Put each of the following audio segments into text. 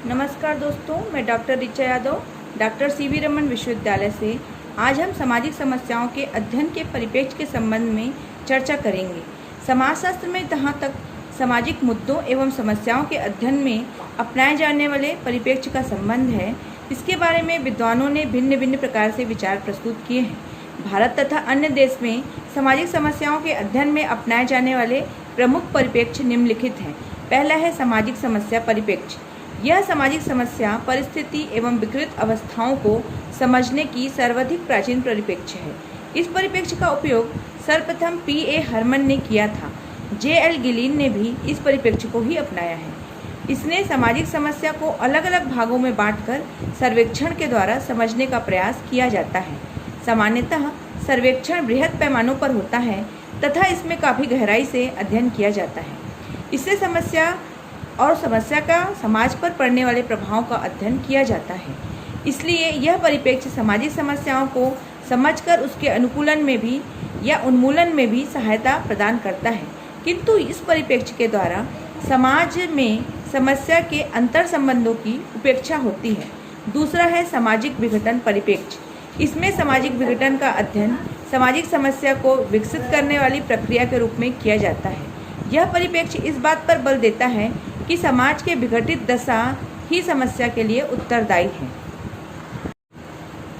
नमस्कार दोस्तों, मैं doctor Richa Yadav doctor CV Raman विश्वविद्यालय से आज हम सामाजिक समस्याओं के अध्ययन के परिप्रेक्ष्य के संबंध में चर्चा करेंगे। समाजशास्त्र में जहाँ तक सामाजिक मुद्दों एवं समस्याओं के अध्ययन में अपनाए जाने वाले परिप्रेक्ष्य का संबंध है, इसके बारे में विद्वानों ने भिन्न भिन्न प्रकार से विचार प्रस्तुत किए हैं। भारत तथा अन्य देश में सामाजिक समस्याओं के अध्ययन में अपनाए जाने वाले प्रमुख परिप्रेक्ष्य निम्नलिखित हैं। पहला है सामाजिक समस्या परिप्रेक्ष्य। यह सामाजिक समस्या, परिस्थिति एवं विकृत अवस्थाओं को समझने की सर्वाधिक प्राचीन परिप्रेक्ष्य है। इस परिप्रेक्ष्य का उपयोग सर्वप्रथम P.A. हरमन ने किया था। J.L. गिलिन ने भी इस परिप्रेक्ष्य को ही अपनाया है। इसने सामाजिक समस्या को अलग अलग भागों में बांटकर सर्वेक्षण के द्वारा समझने का प्रयास किया जाता है। सामान्यतः सर्वेक्षण बृहद पैमानों पर होता है तथा इसमें काफ़ी गहराई से अध्ययन किया जाता है। इससे समस्या का समाज पर पड़ने वाले प्रभाव का अध्ययन किया जाता है। इसलिए यह परिप्रेक्ष्य सामाजिक समस्याओं को समझकर उसके अनुकूलन में भी या उन्मूलन में भी सहायता प्रदान करता है। किंतु इस परिप्रेक्ष्य के द्वारा समाज में समस्या के अंतर संबंधों की उपेक्षा होती है। दूसरा है सामाजिक विघटन परिप्रेक्ष्य। इसमें सामाजिक विघटन का अध्ययन सामाजिक समस्या को विकसित करने वाली प्रक्रिया के रूप में किया जाता है। यह परिप्रेक्ष्य इस बात पर बल देता है कि समाज के विघटित दशा ही समस्या के लिए उत्तरदायी है।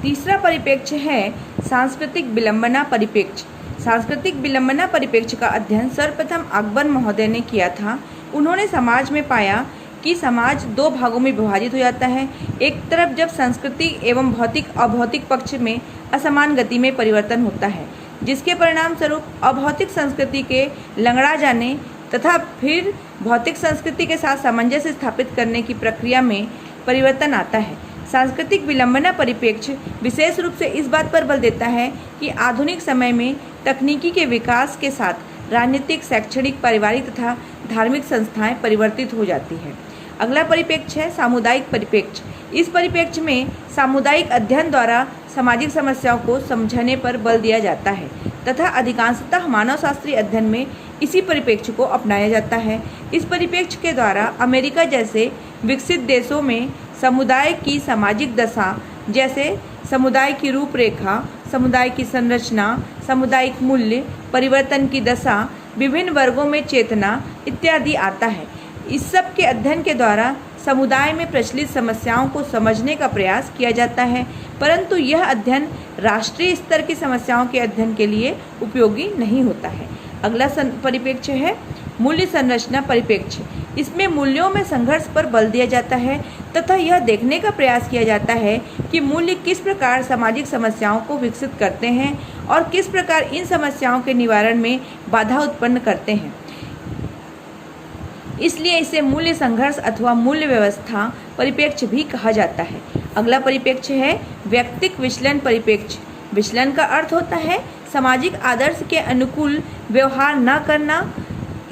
तीसरा परिप्रेक्ष्य है सांस्कृतिक विलंबना परिप्रेक्ष्य। सांस्कृतिक विलंबना परिप्रेक्ष्य का अध्ययन सर्वप्रथम अकबर महोदय ने किया था। उन्होंने समाज में पाया कि समाज दो भागों में विभाजित हो जाता है। एक तरफ जब संस्कृति एवं भौतिक अभौतिक पक्ष में असमान गति में परिवर्तन होता है, जिसके परिणाम स्वरूप अभौतिक संस्कृति के लंगड़ा जाने तथा फिर भौतिक संस्कृति के साथ सामंजस्य स्थापित करने की प्रक्रिया में परिवर्तन आता है। सांस्कृतिक विलंबना परिप्रेक्ष्य विशेष रूप से इस बात पर बल देता है कि आधुनिक समय में तकनीकी के विकास के साथ राजनीतिक, शैक्षणिक, पारिवारिक तथा धार्मिक संस्थाएं परिवर्तित हो जाती हैं। अगला परिप्रेक्ष्य है सामुदायिक परिप्रेक्ष्य। इस परिप्रेक्ष्य में सामुदायिक अध्ययन द्वारा सामाजिक समस्याओं को समझने पर बल दिया जाता है तथा अधिकांशतः मानवशास्त्रीय अध्ययन में इसी परिप्रेक्ष्य को अपनाया जाता है। इस परिप्रेक्ष्य के द्वारा अमेरिका जैसे विकसित देशों में समुदाय की सामाजिक दशा, जैसे समुदाय की रूपरेखा, समुदाय की संरचना, सामुदायिक मूल्य, परिवर्तन की दशा, विभिन्न वर्गों में चेतना इत्यादि आता है। इस सब के अध्ययन के द्वारा समुदाय में प्रचलित समस्याओं को समझने का प्रयास किया जाता है, परंतु यह अध्ययन राष्ट्रीय स्तर की समस्याओं के अध्ययन के लिए उपयोगी नहीं होता है। अगला परिप्रेक्ष्य है मूल्य संरचना परिप्रेक्ष्य। इसमें मूल्यों में संघर्ष पर बल दिया जाता है तथा यह देखने का प्रयास किया जाता है कि मूल्य किस प्रकार सामाजिक समस्याओं को विकसित करते हैं और किस प्रकार इन समस्याओं के निवारण में बाधा उत्पन्न करते हैं। इसलिए इसे मूल्य संघर्ष अथवा मूल्य व्यवस्था परिप्रेक्ष्य भी कहा जाता है। अगला परिप्रेक्ष्य है व्यक्तिक विचलन परिप्रेक्ष्य। विचलन का अर्थ होता है सामाजिक आदर्श के अनुकूल व्यवहार न करना।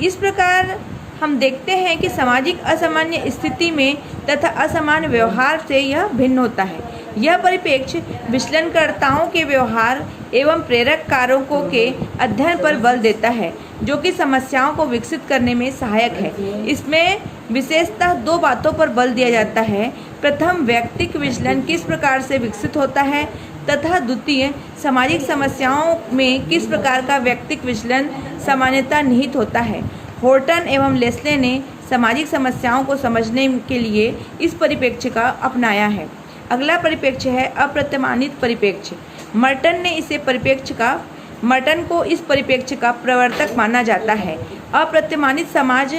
इस प्रकार हम देखते हैं कि सामाजिक असामान्य स्थिति में तथा असामान्य व्यवहार से यह भिन्न होता है। यह परिप्रेक्ष्य विचलनकर्ताओं के व्यवहार एवं प्रेरक कारकों के अध्ययन पर बल देता है, जो कि समस्याओं को विकसित करने में सहायक है। इसमें विशेषतः दो बातों पर बल दिया जाता है। प्रथम, व्यक्तिक विचलन किस प्रकार से विकसित होता है तथा द्वितीय, सामाजिक समस्याओं में किस प्रकार का व्यक्तिक विचलन सामान्यतः निहित होता है। हॉर्टन एवं लेस्ले ने सामाजिक समस्याओं को समझने के लिए इस परिप्रेक्ष्य का अपनाया है। अगला परिप्रेक्ष्य है अप्रतिमानित परिप्रेक्ष्य। मर्टन को इस परिप्रेक्ष्य का प्रवर्तक माना जाता है। अप्रतिमानित समाज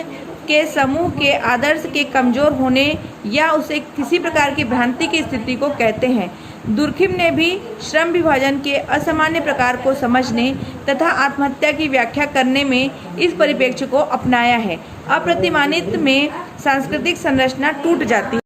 के समूह के आदर्श के कमजोर होने या उसे किसी प्रकार की भ्रांति की स्थिति को कहते हैं। दुर्खिम ने भी श्रम विभाजन के असामान्य प्रकार को समझने तथा आत्महत्या की व्याख्या करने में इस परिप्रेक्ष्य को अपनाया है। अप्रतिमानित में सांस्कृतिक संरचना टूट जाती है।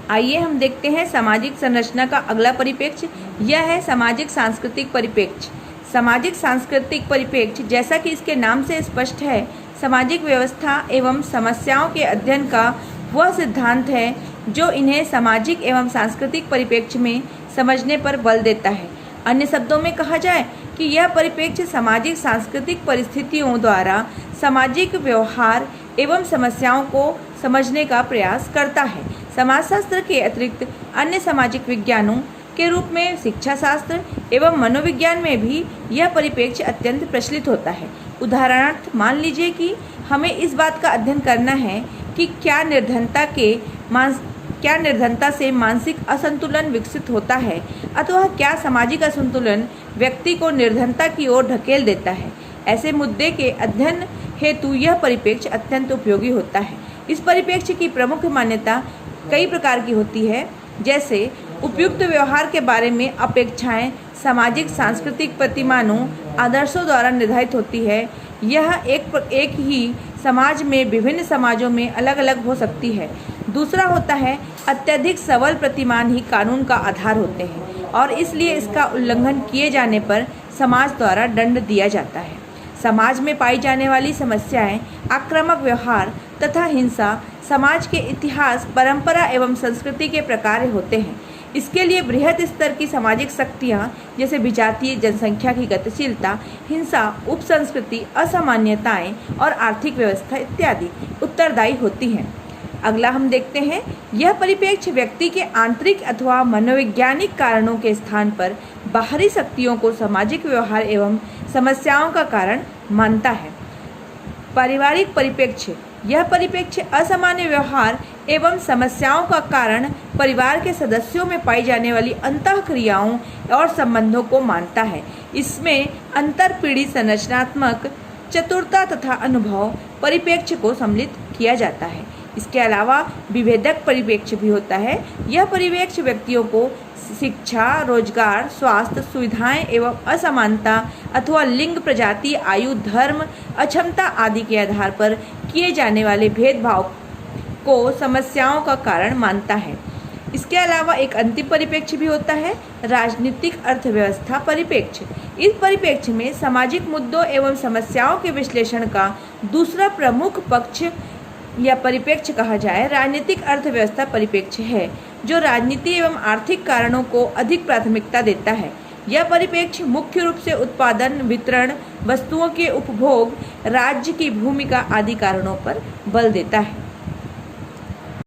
आइए हम देखते हैं सामाजिक संरचना का अगला परिप्रेक्ष्य। यह है सामाजिक सांस्कृतिक परिप्रेक्ष्य। सामाजिक सांस्कृतिक परिप्रेक्ष्य, जैसा कि इसके नाम से स्पष्ट है, सामाजिक व्यवस्था एवं समस्याओं के अध्ययन का वह सिद्धांत है जो इन्हें सामाजिक एवं सांस्कृतिक परिप्रेक्ष्य में समझने पर बल देता है। अन्य शब्दों में कहा जाए कि यह परिप्रेक्ष्य सामाजिक सांस्कृतिक परिस्थितियों द्वारा सामाजिक व्यवहार एवं समस्याओं को समझने का प्रयास करता है। समाजशास्त्र के अतिरिक्त अन्य सामाजिक विज्ञानों के रूप में शिक्षा शास्त्र एवं मनोविज्ञान में भी यह परिप्रेक्ष्य अत्यंत प्रचलित होता है। उदाहरणार्थ मान लीजिए कि हमें इस बात का अध्ययन करना है कि क्या निर्धनता से मानसिक असंतुलन विकसित होता है अथवा क्या सामाजिक असंतुलन व्यक्ति को निर्धनता की ओर ढकेल देता है। ऐसे मुद्दे के अध्ययन हेतु यह परिप्रेक्ष्य अत्यंत उपयोगी होता है। इस परिप्रेक्ष्य की प्रमुख मान्यता कई प्रकार की होती है, जैसे उपयुक्त व्यवहार के बारे में अपेक्षाएं सामाजिक सांस्कृतिक प्रतिमानों आदर्शों द्वारा निर्धारित होती है। यह एक ही समाज में विभिन्न समाजों में अलग अलग हो सकती है। दूसरा होता है अत्यधिक सबल प्रतिमान ही कानून का आधार होते हैं और इसलिए इसका उल्लंघन किए जाने पर समाज द्वारा दंड दिया जाता है। समाज में पाई जाने वाली समस्याएं आक्रामक व्यवहार तथा हिंसा समाज के इतिहास, परंपरा एवं संस्कृति के प्रकार होते हैं। इसके लिए बृहद स्तर की सामाजिक शक्तियाँ जैसे विजातीय जनसंख्या की गतिशीलता, हिंसा, उपसंस्कृति, असामान्यताएं और आर्थिक व्यवस्था इत्यादि उत्तरदायी होती हैं। अगला हम देखते हैं, यह परिप्रेक्ष्य व्यक्ति के आंतरिक अथवा मनोवैज्ञानिक कारणों के स्थान पर बाहरी शक्तियों को सामाजिक व्यवहार एवं समस्याओं का कारण मानता है। पारिवारिक परिप्रेक्ष्य, यह परिप्रेक्ष्य असामान्य व्यवहार एवं समस्याओं का कारण परिवार के सदस्यों में पाई जाने वाली अंतःक्रियाओं और संबंधों को मानता है। इसमें अंतरपीढ़ी संरचनात्मक चतुरता तथा अनुभव परिप्रेक्ष्य को सम्मिलित किया जाता है। इसके अलावा विभेदक परिप्रेक्ष्य भी होता है। यह परिप्रेक्ष्य व्यक्तियों को शिक्षा, रोजगार, स्वास्थ्य सुविधाएं एवं असमानता अथवा लिंग, प्रजाति, आयु, धर्म, अक्षमता आदि के आधार पर किए जाने वाले भेदभाव को समस्याओं का कारण मानता है। इसके अलावा एक अंतिम परिप्रेक्ष्य भी होता है, राजनीतिक अर्थव्यवस्था परिप्रेक्ष्य। इस परिप्रेक्ष्य में सामाजिक मुद्दों एवं समस्याओं के विश्लेषण का दूसरा प्रमुख पक्ष या परिप्रेक्ष्य कहा जाए राजनीतिक अर्थव्यवस्था परिप्रेक्ष्य है, जो राजनीति एवं आर्थिक कारणों को अधिक प्राथमिकता देता है। यह परिप्रेक्ष्य मुख्य रूप से उत्पादन, वितरण, वस्तुओं के उपभोग, राज्य की भूमिका आदि कारणों पर बल देता है।